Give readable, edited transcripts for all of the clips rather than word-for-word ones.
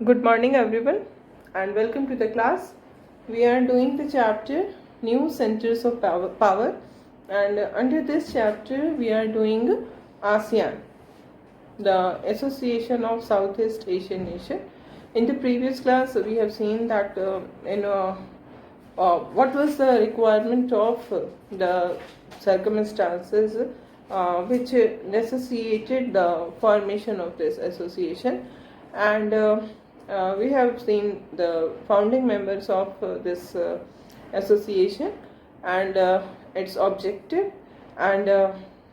Good morning, everyone, and welcome to the class. We are doing the chapter New Centers of Power, and under this chapter, we are doing ASEAN, the Association of Southeast Asian Nation. In the previous class, we have seen that what was the requirement of the circumstances which necessitated the formation of this association, and we have seen the founding members of this association and its objective, and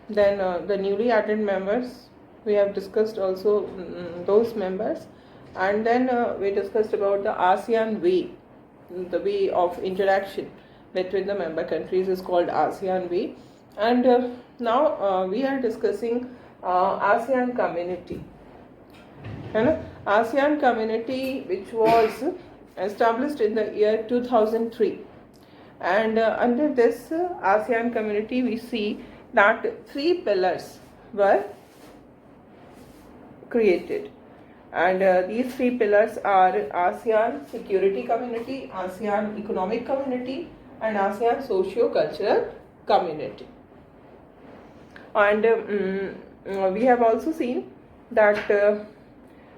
then the newly added members. We have discussed also those members, and then we discussed about the ASEAN way. The way of interaction between the member countries is called ASEAN way, and now we are discussing ASEAN community. And ASEAN community, which was established in the year 2003, and under this ASEAN community we see that three pillars were created, and these three pillars are ASEAN Security Community, ASEAN Economic Community, and ASEAN Socio-Cultural Community. And we have also seen that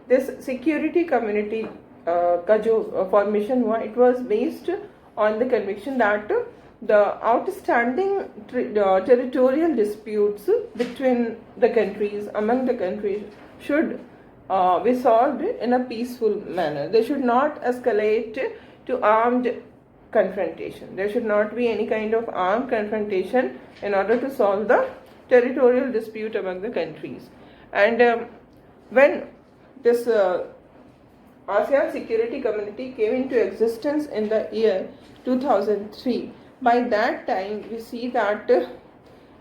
this security community का जो formation हुआ, it was based on the conviction that the outstanding territorial disputes between the countries, among the countries, should be solved in a peaceful manner. They should not escalate to armed confrontation. There should not be any kind of armed confrontation in order to solve the territorial dispute among the countries. And when this ASEAN Security Community came into existence in the year 2003, by that time we see that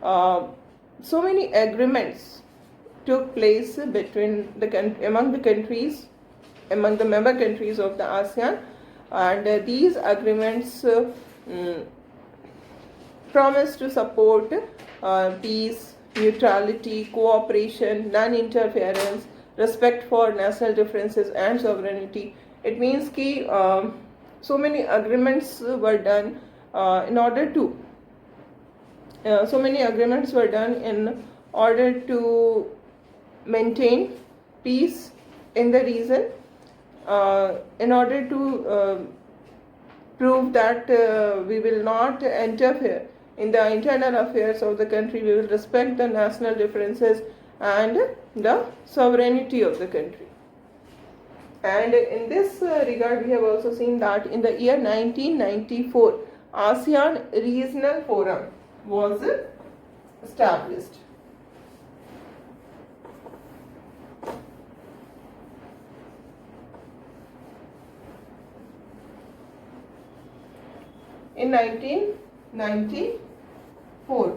so many agreements took place between among the countries, among the member countries of the ASEAN, and these agreements promise to support peace, neutrality, cooperation, non-interference, respect for national differences and sovereignty. It means that so many agreements were done in order to maintain peace in the region, in order to prove that we will not interfere in the internal affairs of the country. We will respect the national differences and the sovereignty of the country. And in this regard, we have also seen that in the year 1994, ASEAN Regional Forum was established. In 1994,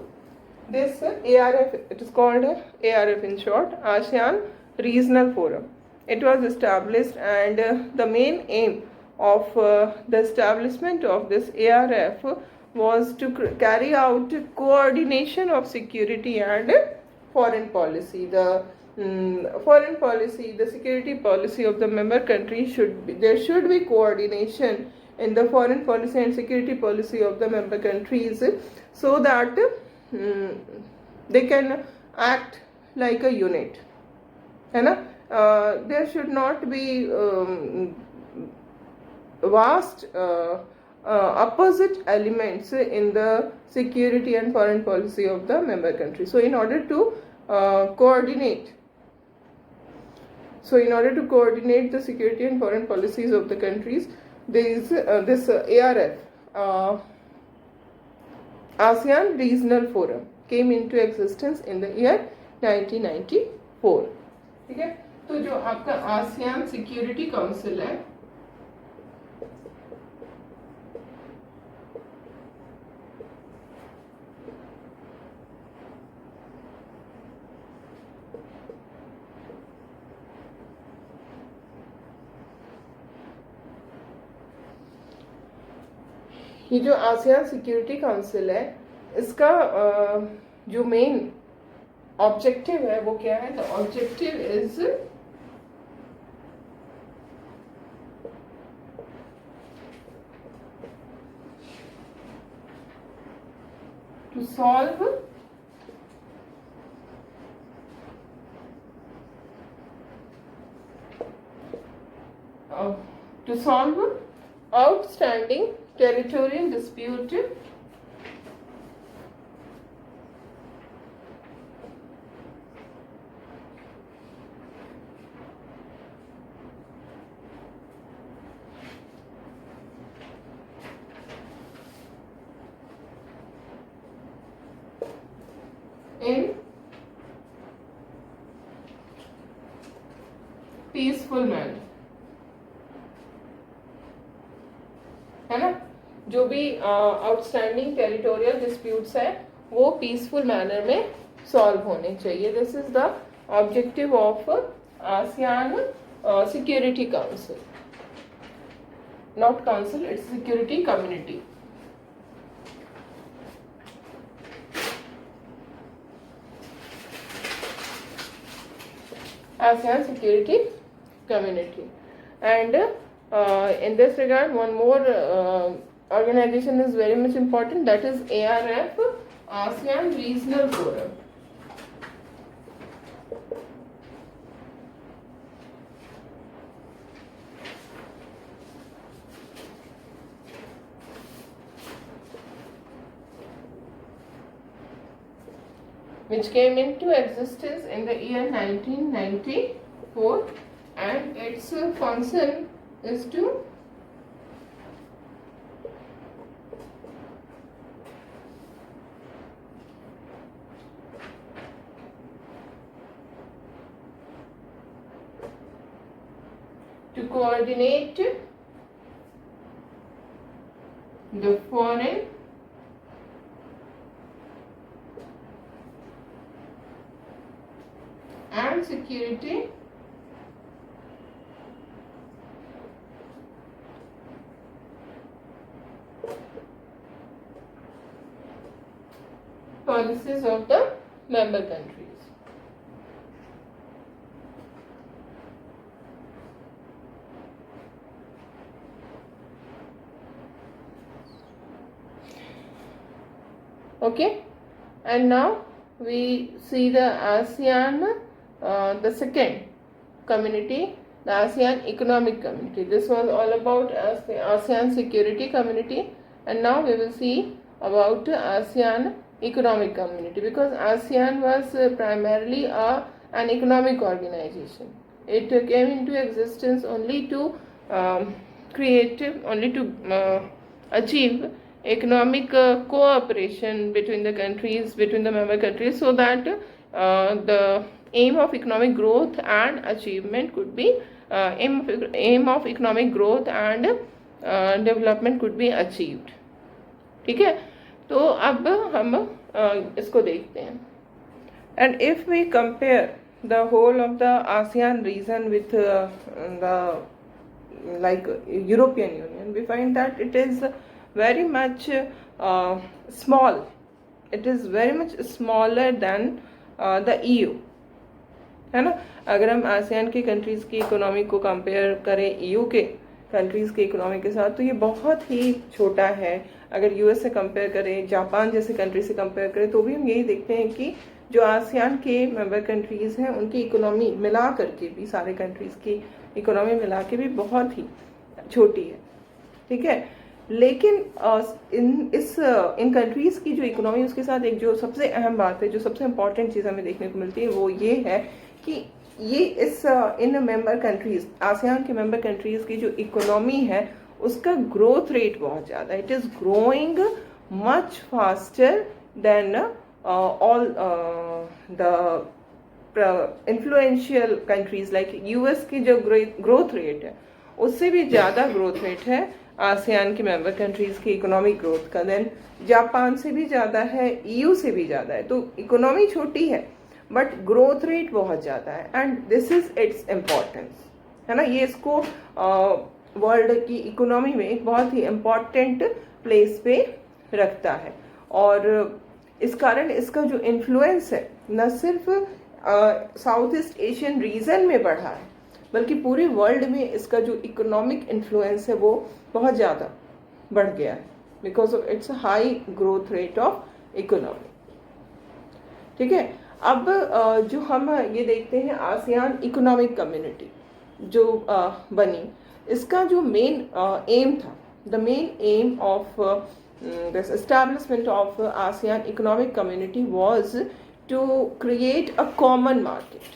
this ARF, it is called ARF in short, ASEAN Regional Forum. It was established, and the main aim of the establishment of this ARF was to carry out coordination of security and foreign policy. The foreign policy, the security policy of the member countries there should be coordination in the foreign policy and security policy of the member countries, so that they can act like a unit. There should not be vast opposite elements in the security and foreign policy of the member country. So in order to coordinate the security and foreign policies of the countries, this ARF, ASEAN Regional Forum, came into existence in the year 1994. ठीक है, तो जो आपका ASEAN Security Council है, ये जो ASEAN Security Council है, इसका जो मेन ऑब्जेक्टिव है वो क्या है? The objective is to solve outstanding territorial dispute in peaceful manner, है ना। जो भी आउटस्टैंडिंग टेरिटोरियल डिस्प्यूट्स है वो पीसफुल मैनर में सॉल्व होने चाहिए। This is the objective of ASEAN security council, not council, it's security community. ASEAN Security Community. And in this regard, one more organization is very much important, that is ARF, ASEAN Regional Forum. Which came into existence in the year 1994, and its function is to coordinate the foreign and security policies of the member countries. Okay, and now we see the ASEAN, the second community, the ASEAN Economic Community. This was all about ASEAN Security Community, and now we will see about ASEAN Economic Community, because ASEAN was primarily an economic organization. It came into existence only to achieve economic cooperation between the countries, between the member countries, so that the aim of economic growth and achievement could be aim of economic growth and development could be achieved. ठीक है, तो अब हम इसको देखते हैं. And if we compare the whole of the ASEAN region with the European Union, we find that it is very much small. It is very much smaller than the EU, है ना. अगर हम आसियान के countries की economy को compare करें EU के countries की इकोनॉमी के साथ, तो ये बहुत ही छोटा है. अगर US से कंपेयर करें, जापान जैसे कंट्री से कंपेयर करें, तो भी हम यही देखते हैं कि जो आसियान के मेंबर कंट्रीज़ हैं उनकी इकोनॉमी मिला करके भी, सारे कंट्रीज़ की इकोनॉमी मिला के भी बहुत ही छोटी है. ठीक है, लेकिन इन कंट्रीज़ की जो इकोनॉमी, उसके साथ एक जो सबसे अहम बात है, जो सबसे इम्पॉर्टेंट चीज़ हमें देखने को मिलती है, वो ये है कि ये इन मेंबर कंट्रीज़, आसियान के मेंबर कंट्रीज़ की जो इकोनॉमी है उसका ग्रोथ रेट बहुत ज़्यादा है. It is growing much faster than all the influential countries like US की जो ग्रोथ रेट है उससे भी ज़्यादा ग्रोथ रेट है आसियान के मेंबर कंट्रीज़ की इकोनॉमिक ग्रोथ का. देन जापान से भी ज़्यादा है, EU से भी ज़्यादा है. तो इकोनॉमी छोटी है बट ग्रोथ रेट बहुत ज़्यादा है, and this is its importance, है ना. ये इसको वर्ल्ड की इकोनॉमी में एक बहुत ही इम्पॉर्टेंट प्लेस पे रखता है. और इस कारण इसका जो इन्फ्लुएंस है न सिर्फ साउथ ईस्ट एशियन रीजन में बढ़ा है, बल्कि पूरे वर्ल्ड में इसका जो इकोनॉमिक इन्फ्लुएंस है वो बहुत ज़्यादा बढ़ गया है, because of its high growth rate of economy. ठीक है, अब जो हम ये देखते हैं आसियान इकोनॉमिक कम्युनिटी जो बनी, इसका जो मेन एम था, the main aim of this establishment of ASEAN economic community was to create a common market,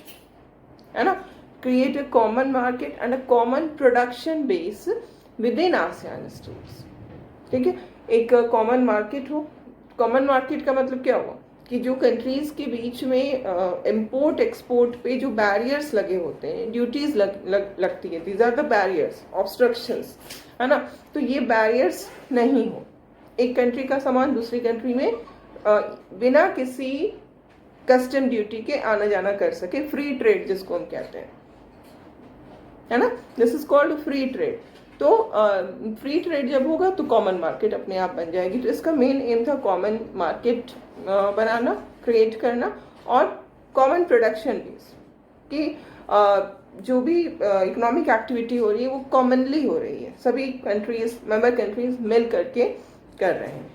है ना, create a common market and a common production base within ASEAN states। ठीक है, एक कॉमन मार्केट हो। Common market का मतलब क्या हुआ कि जो कंट्रीज के बीच में इम्पोर्ट एक्सपोर्ट पे जो बैरियर्स लगे होते हैं, ड्यूटीज लगती है, these are the barriers, obstructions, है ना, तो ये बैरियर्स नहीं हो, एक कंट्री का सामान दूसरी कंट्री में बिना किसी कस्टम ड्यूटी के आना जाना कर सके, फ्री ट्रेड जिसको हम कहते हैं, है ना, this is called free trade. तो फ्री ट्रेड जब होगा तो कॉमन मार्केट अपने आप बन जाएगी। तो इसका मेन एम था कॉमन मार्केट बनाना, क्रिएट करना, और कॉमन प्रोडक्शन बेस कि जो भी इकोनॉमिक एक्टिविटी हो रही है वो कॉमनली हो रही है, सभी कंट्रीज, मेंबर कंट्रीज मिल करके कर रहे हैं।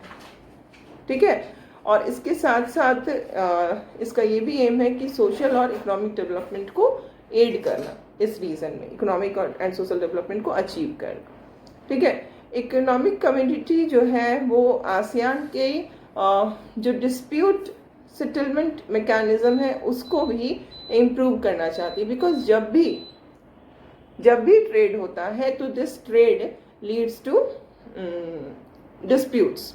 ठीक है, और इसके साथ साथ इसका ये भी एम है कि सोशल और इकोनॉमिक डेवलपमेंट को एड करना, इस रीजन में इकोनॉमिक एंड सोशल डेवलपमेंट को अचीव करना। ठीक है, इकोनॉमिक कम्युनिटी जो है वो आसियान के जो डिस्प्यूट सेटलमेंट मैकेनिज्म है उसको भी इम्प्रूव करना चाहती है, बिकॉज जब भी ट्रेड होता है तो this trade leads to disputes,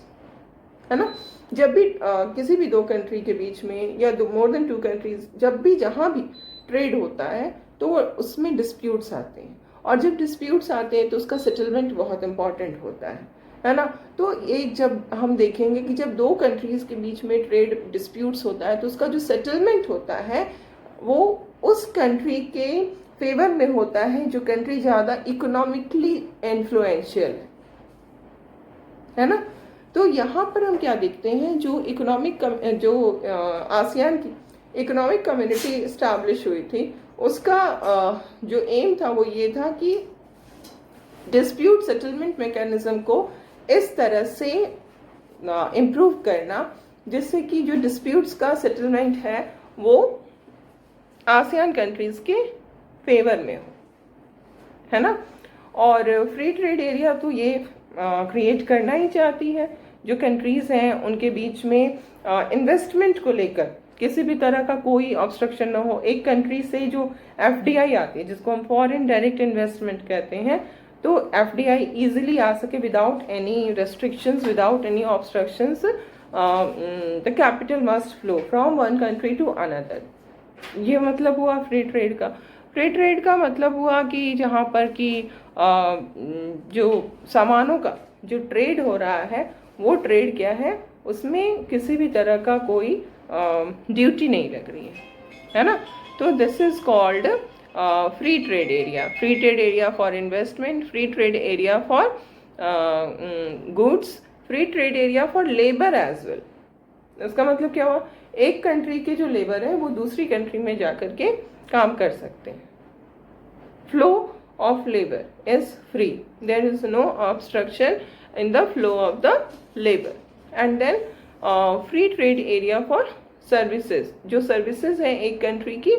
है ना, जब भी किसी भी दो कंट्री के बीच में या मोर देन टू कंट्रीज, जब भी जहाँ भी ट्रेड होता है तो उसमें डिस्प्यूट्स आते हैं, और जब डिस्प्यूट्स आते हैं तो उसका सेटलमेंट बहुत इंपॉर्टेंट होता है ना। तो एक जब हम देखेंगे कि जब दो कंट्रीज के बीच में ट्रेड डिस्प्यूट्स होता है तो उसका जो सेटलमेंट होता है वो उस कंट्री के फेवर में होता है जो कंट्री ज़्यादा इकोनॉमिकली इन्फ्लुएंशियल है ना। तो यहाँ पर हम क्या देखते हैं, जो आसियान की इकोनॉमिक कम्युनिटी इस्टेब्लिश हुई थी उसका जो एम था वो ये था कि डिस्प्यूट सेटलमेंट मैकेनिज्म को इस तरह से इम्प्रूव करना जिससे कि जो डिस्प्यूट्स का सेटलमेंट है वो आसियान कंट्रीज के फेवर में हो, है ना। और फ्री ट्रेड एरिया तो ये क्रिएट करना ही चाहती है, जो कंट्रीज़ हैं उनके बीच में इन्वेस्टमेंट को लेकर किसी भी तरह का कोई ऑब्स्ट्रक्शन ना हो। एक कंट्री से जो FDI आती है जिसको हम फॉरेन डायरेक्ट इन्वेस्टमेंट कहते हैं, तो FDI इजीली आ सके without any restrictions, without any obstructions, the capital must flow from one country to another. ये मतलब हुआ फ्री ट्रेड का। फ्री ट्रेड का मतलब हुआ कि जहाँ पर कि जो सामानों का जो ट्रेड हो रहा है वो ट्रेड क्या है, उसमें किसी भी तरह का कोई ड्यूटी नहीं लग रही है ना। तो this is called free trade area. Free trade area for investment, free trade area for goods, free trade area for labour as well. इसका मतलब क्या हुआ, एक कंट्री के जो लेबर है वो दूसरी कंट्री में जाकर के काम कर सकते हैं। Flow of labour is free, there is no obstruction in the flow of the labor, and then free trade area for services, जो services हैं एक कंट्री की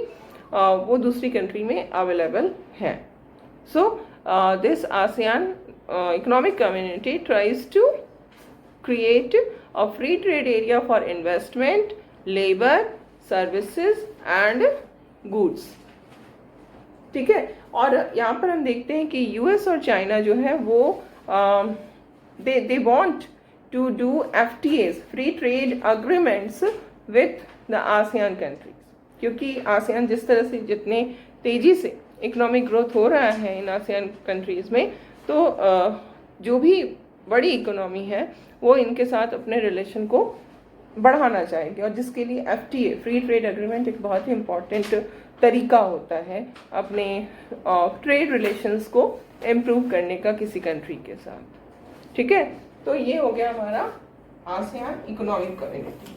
वो दूसरी कंट्री में अवेलेबल हैं। So this ASEAN economic community tries to create a free trade area for investment, labor, services and goods। ठीक है, और यहाँ पर हम देखते हैं कि US और चाइना जो है वो they want to do FTAs, free trade agreements with the ASEAN countries, क्योंकि ASEAN जिस तरह से जितने तेजी से इकोनॉमिक ग्रोथ हो रहा है इन ASEAN कंट्रीज में, तो जो भी बड़ी इकोनॉमी है वो इनके साथ अपने रिलेशन को बढ़ाना चाहेंगे, और जिसके लिए FTA, फ्री ट्रेड एग्रीमेंट, एक बहुत ही इम्पॉर्टेंट तरीका होता है अपने ट्रेड रिलेशंस को इम्प्रूव करने का किसी कंट्री के साथ। ठीक है, तो ये हो गया हमारा आसियान इकोनॉमिक कम्युनिटी।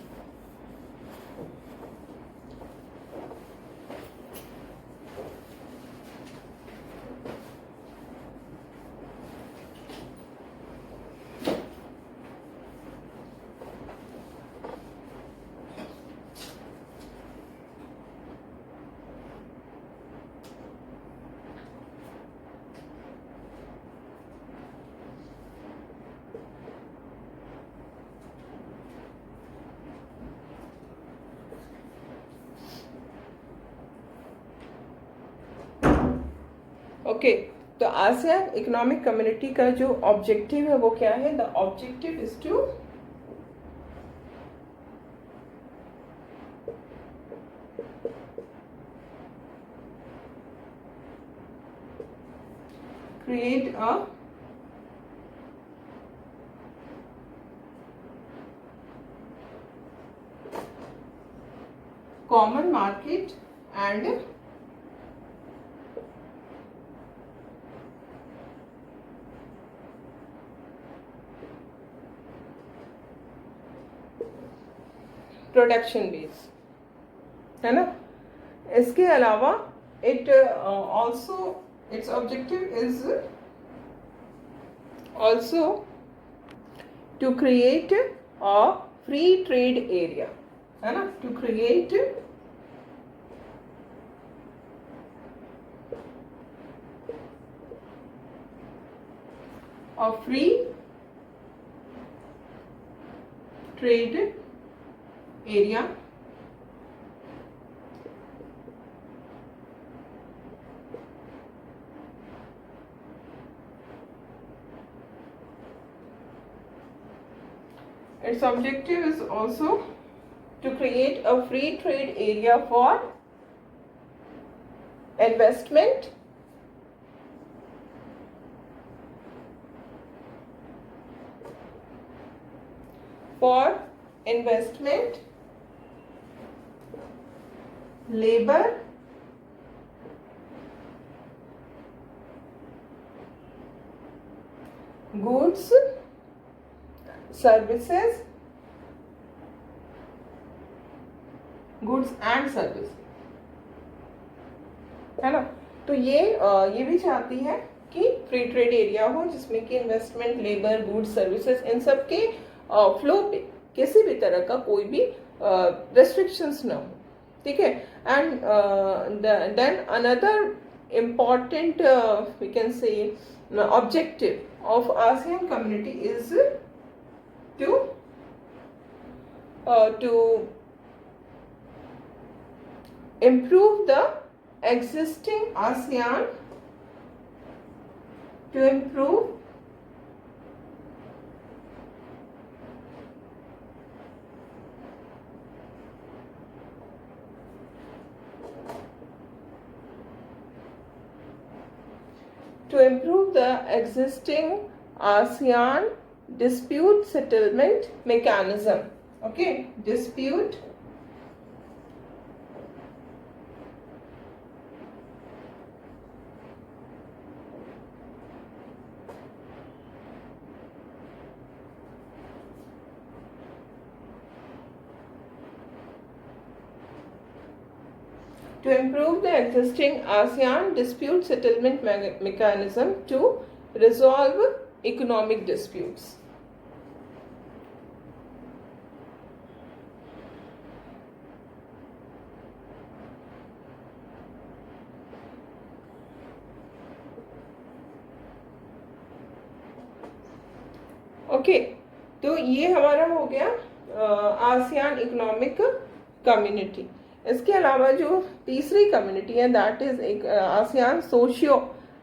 ओके, तो आसियान इकोनॉमिक कम्युनिटी का जो ऑब्जेक्टिव है वो क्या है? The objective is to create a common market and production base, है ना। इसके अलावा it also its objective is also to create a free trade area, है ना, to create a free trade area Its objective is also to create a free trade area for investment, labor, goods, services, goods and service, है ना। तो ये भी चाहती है कि फ्री ट्रेड एरिया हो जिसमें कि इन्वेस्टमेंट, लेबर, गुड्स, सर्विसेज, इन सब के फ्लो पे किसी भी तरह का कोई भी रेस्ट्रिक्शंस ना हो, ठीक है। And then another important we can say objective of ASEAN community is to improve the existing ASEAN, to improve the existing ASEAN dispute settlement mechanism. Okay, dispute to improve the existing ASEAN dispute settlement mechanism to resolve economic disputes. Okay, तो ये हमारा हो गया ASEAN economic community. इसके अलावा जो तीसरी community है that is ASEAN socio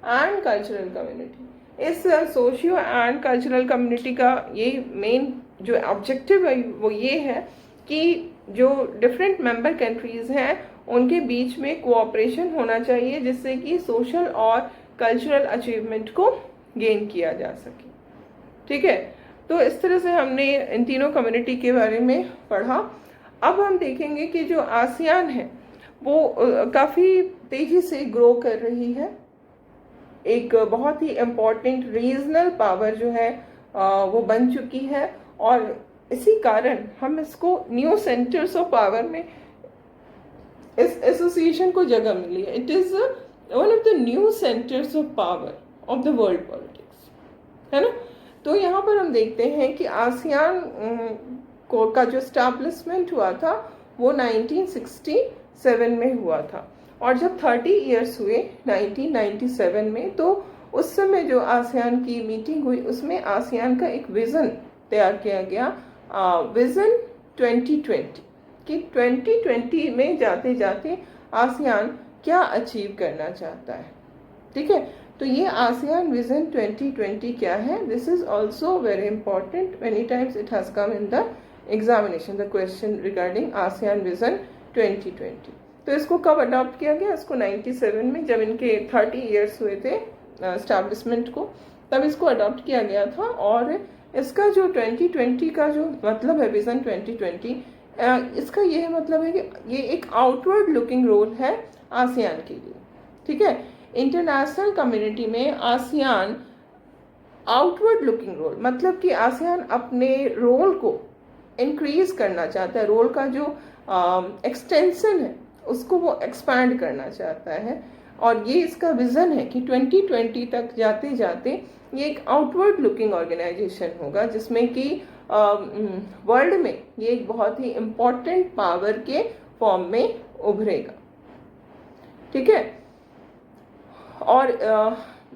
and cultural community. इस सोशियो एंड कल्चरल कम्युनिटी का ये मेन जो ऑब्जेक्टिव है वो ये है कि जो डिफरेंट मेंबर कंट्रीज हैं उनके बीच में कोऑपरेशन होना चाहिए जिससे कि सोशल और कल्चरल अचीवमेंट को गेन किया जा सके, ठीक है। तो इस तरह से हमने इन तीनों कम्युनिटी के बारे में पढ़ा। अब हम देखेंगे कि जो आसियान है वो काफ़ी तेज़ी से ग्रो कर रही है, एक बहुत ही इम्पॉर्टेंट रीजनल पावर जो है वो बन चुकी है और इसी कारण हम इसको न्यू सेंटर्स ऑफ पावर में इस एसोसिएशन को जगह मिली है। It is one of the new centres of power of the world politics, है ना। तो यहाँ पर हम देखते हैं कि आसियान का जो स्टैब्लिशमेंट हुआ था वो 1967 में हुआ था और जब 30 इयर्स हुए 1997 में तो उस समय जो आसियान की मीटिंग हुई उसमें आसियान का एक विज़न तैयार किया गया, विज़न 2020, कि 2020 में जाते जाते आसियान क्या अचीव करना चाहता है, ठीक है। तो ये आसियान विजन 2020 क्या है? This is also very important, many times it has come in the examination, the question regarding ASEAN vision 2020। तो इसको कब अडॉप्ट किया गया? इसको 97 में, जब इनके 30 ईयर्स हुए थे एस्टैब्लिशमेंट को, तब इसको अडॉप्ट किया गया था। और इसका जो 2020 का जो मतलब है, विजन 2020, इसका ये मतलब है कि ये एक आउटवर्ड लुकिंग रोल है आसियान के लिए, ठीक है। इंटरनेशनल कम्युनिटी में आसियान आउटवर्ड लुकिंग रोल, मतलब कि आसियान अपने रोल को इंक्रीज करना चाहता है, रोल का जो एक्सटेंशन है उसको वो एक्सपैंड करना चाहता है। और ये इसका विजन है कि 2020 तक जाते जाते ये एक आउटवर्ड लुकिंग ऑर्गेनाइजेशन होगा, जिसमें कि वर्ल्ड में ये एक बहुत ही इम्पोर्टेंट पावर के फॉर्म में उभरेगा, ठीक है। और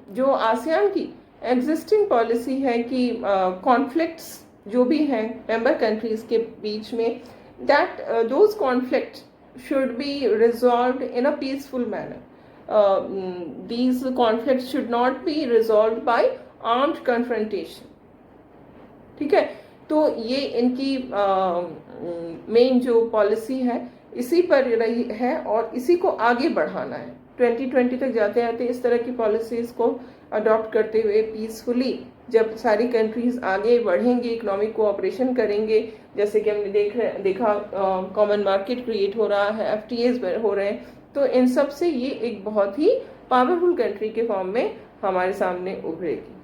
जो आसियान की एग्जिस्टिंग पॉलिसी है कि कॉन्फ्लिक्ट्स जो भी हैं मेंबर कंट्रीज के बीच में, that those conflict should be resolved in a peaceful manner. These conflicts should not be resolved by armed confrontation, ठीक है। तो ये इनकी मेन जो पॉलिसी है इसी पर रही है और इसी को आगे बढ़ाना है। 2020 तक जाते जाते इस तरह की पॉलिसीज को अडॉप्ट करते हुए पीसफुली जब सारी कंट्रीज आगे बढ़ेंगे, इकोनॉमिक कोऑपरेशन करेंगे, जैसे कि हमने देखा कॉमन मार्केट क्रिएट हो रहा है, एफटीएस हो रहे हैं, तो इन सब से ये एक बहुत ही पावरफुल कंट्री के फॉर्म में हमारे सामने उभरेगी,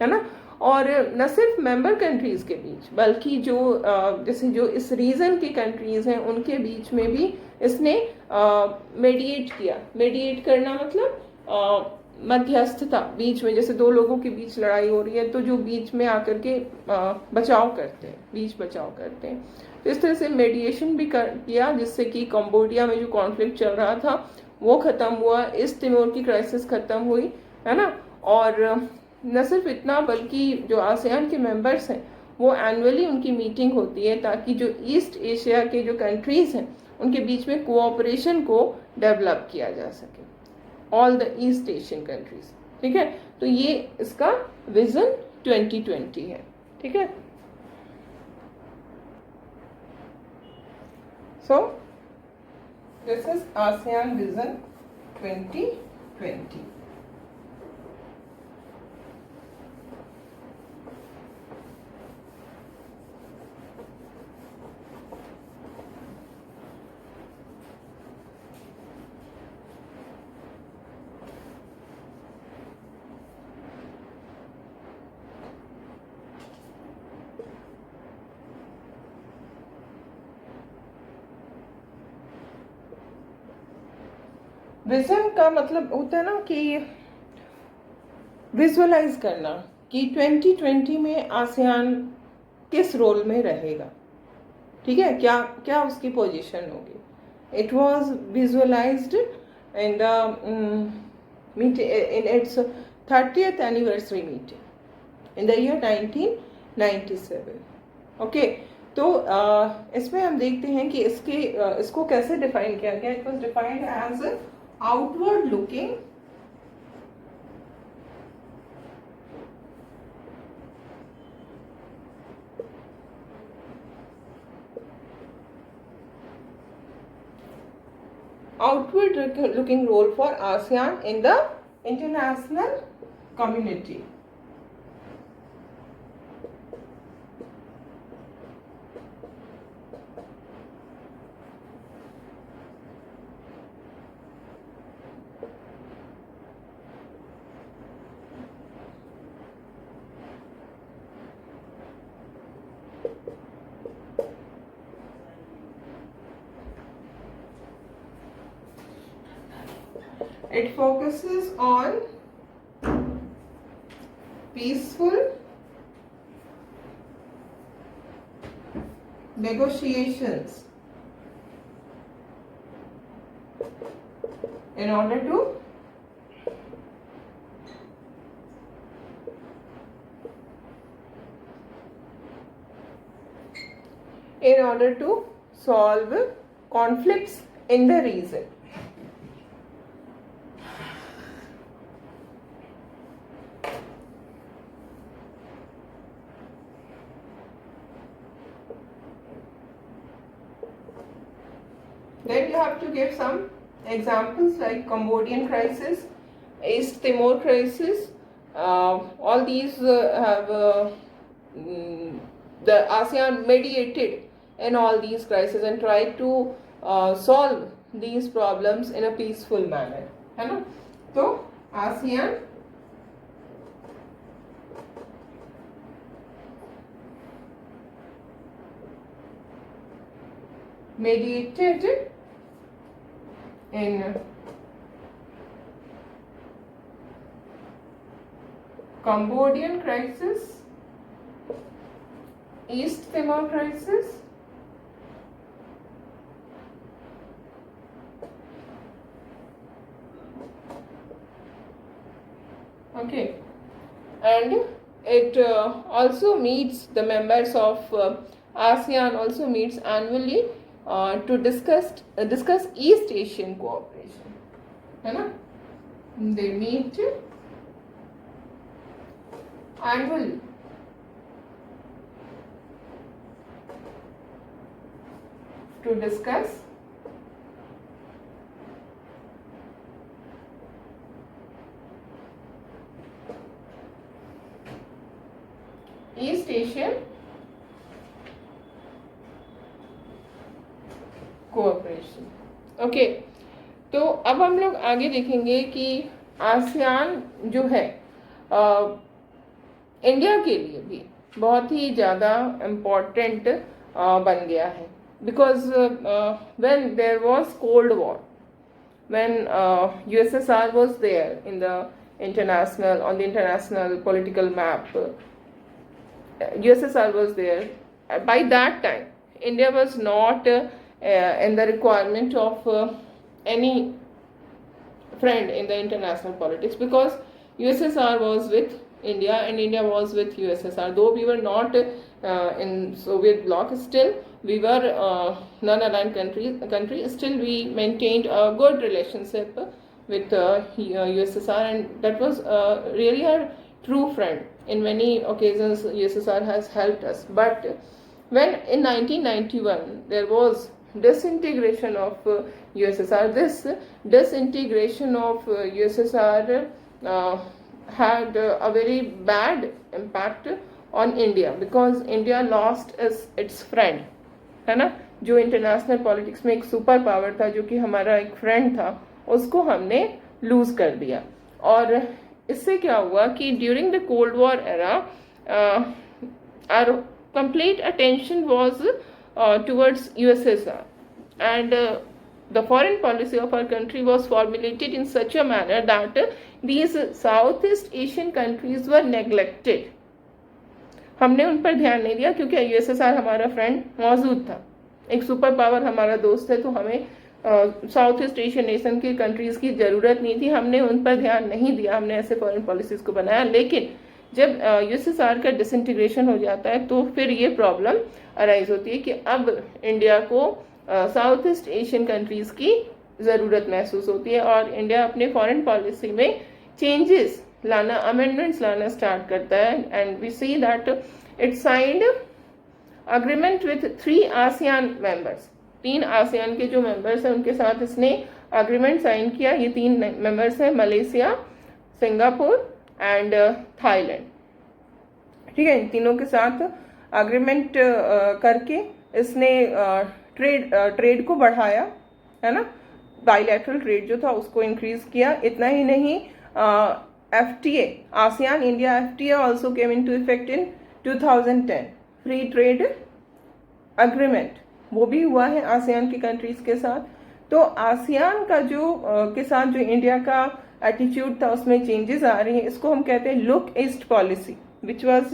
है ना। और न सिर्फ मेंबर कंट्रीज के बीच, बल्कि जो जैसे जो इस रीजन की कंट्रीज हैं उनके बीच में भी इसने मेडिएट किया। मेडिएट करना मतलब मध्यस्थता, बीच में जैसे दो लोगों के बीच लड़ाई हो रही है तो जो बीच में आकर के बचाव करते हैं, बीच बचाव करते हैं। तो इस तरह से मेडिएशन भी किया, जिससे कि कंबोडिया में जो कॉन्फ्लिक्ट चल रहा था वो खत्म हुआ, ईस्ट तिमोर की क्राइसिस खत्म हुई, है ना। और न सिर्फ इतना, बल्कि जो आसियान के मेंबर्स हैं वो एनुअली उनकी मीटिंग होती है ताकि जो ईस्ट एशिया के जो कंट्रीज हैं उनके बीच में कोऑपरेशन को डेवलप किया जा सके, all the east Asian countries, ठीक है। तो ये इसका विजन 2020 है, ठीक है। So this is ASEAN vision 2020। Vision का मतलब होता है ना कि विजुअलाइज करना कि 2020 में आसियान किस रोल में रहेगा, ठीक है, क्या क्या उसकी पोजीशन होगी। It was visualised in the meeting in its 30th anniversary meeting in the year 1997, okay. तो इसमें हम देखते हैं कि इसको कैसे डिफाइन किया गया। It was defined as outward looking role for ASEAN in the international community. It focuses on peaceful negotiations in order to solve conflicts in the region. Then you have to give some examples like Cambodian crisis, East Timor crisis. All these have the ASEAN mediated in all these crises and tried to solve these problems in a peaceful manner, है ना? तो ASEAN mediated in Cambodian crisis, East Timor crisis, okay, and it also meets the members of ASEAN also meets annually to discuss East Asian cooperation, है ना? They meet annually to discuss East Asian cooperation. Okay, तो अब हम लोग आगे देखेंगे कि ASEAN जो है इंडिया के लिए भी बहुत ही ज़्यादा इम्पोर्टेंट बन गया है, because when there was cold war, when USSR was there in the on the international political map, USSR was there. By that time, India was not in the requirement of any friend in the international politics, because USSR was with India and India was with USSR. Though we were not in Soviet bloc, still we were non-aligned country. Still we maintained a good relationship with USSR, and that was really our true friend. In many occasions, USSR has helped us. But when in 1991 there was disintegration of USSR, this disintegration of USSR had a very bad impact on India, because India lost its friend, है ना? जो international politics में एक super power था, जो कि हमारा एक फ्रेंड था, उसको हमने लूज कर दिया. और इससे क्या हुआ कि during the cold war era our complete attention was towards USSR, and the foreign policy of our country was formulated in such a manner that these Southeast Asian countries were neglected. हमने उन पर ध्यान नहीं दिया, क्योंकि USSR हमारा friend मौजूद था, एक सुपर पावर हमारा दोस्त है, तो हमें साउथ ईस्ट एशियन नेशन की कंट्रीज़ की ज़रूरत नहीं थी. हमने उन पर ध्यान नहीं दिया, हमने ऐसे फॉरेन पॉलिसीज़ को बनाया. लेकिन जब USSR का डिसइंटीग्रेशन हो जाता है, तो फिर ये प्रॉब्लम अराइज होती है कि अब इंडिया को साउथ ईस्ट एशियन कंट्रीज़ की ज़रूरत महसूस होती है, और इंडिया अपने फॉरेन पॉलिसी में चेंजेस लाना, अमेंडमेंट्स लाना स्टार्ट करता है. And we see that it signed agreement with 3 ASEAN members. 3 ASEAN के जो मेंबर्स हैं उनके साथ इसने अग्रीमेंट साइन किया. ये 3 मेंबर्स हैं, मलेशिया, सिंगापुर एंड थाईलैंड. ठीक है, इन तीनों के साथ अग्रीमेंट करके इसने ट्रेड को बढ़ाया, है ना? बाइलैटरल ट्रेड जो था उसको इंक्रीज किया. इतना ही नहीं, FTA, ASEAN India FTA also came into effect in 2010. Free trade agreement वो भी हुआ है आसियान की कंट्रीज के साथ. तो आसियान का जो के साथ जो इंडिया का एटीट्यूड था उसमें चेंजेस आ रही हैं. इसको हम कहते हैं look east policy, which was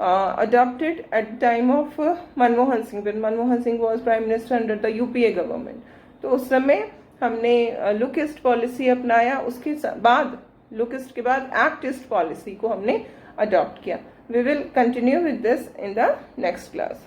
adopted at the time of Manmohan Singh, when Manmohan Singh was prime minister under the UPA government. तो उस समय हमने लुक ईस्ट पॉलिसी अपनाया. उसके बाद लुक ईस्ट के बाद एक्ट ईस्ट पॉलिसी को हमने अडॉप्ट किया. We will continue with this in the next class.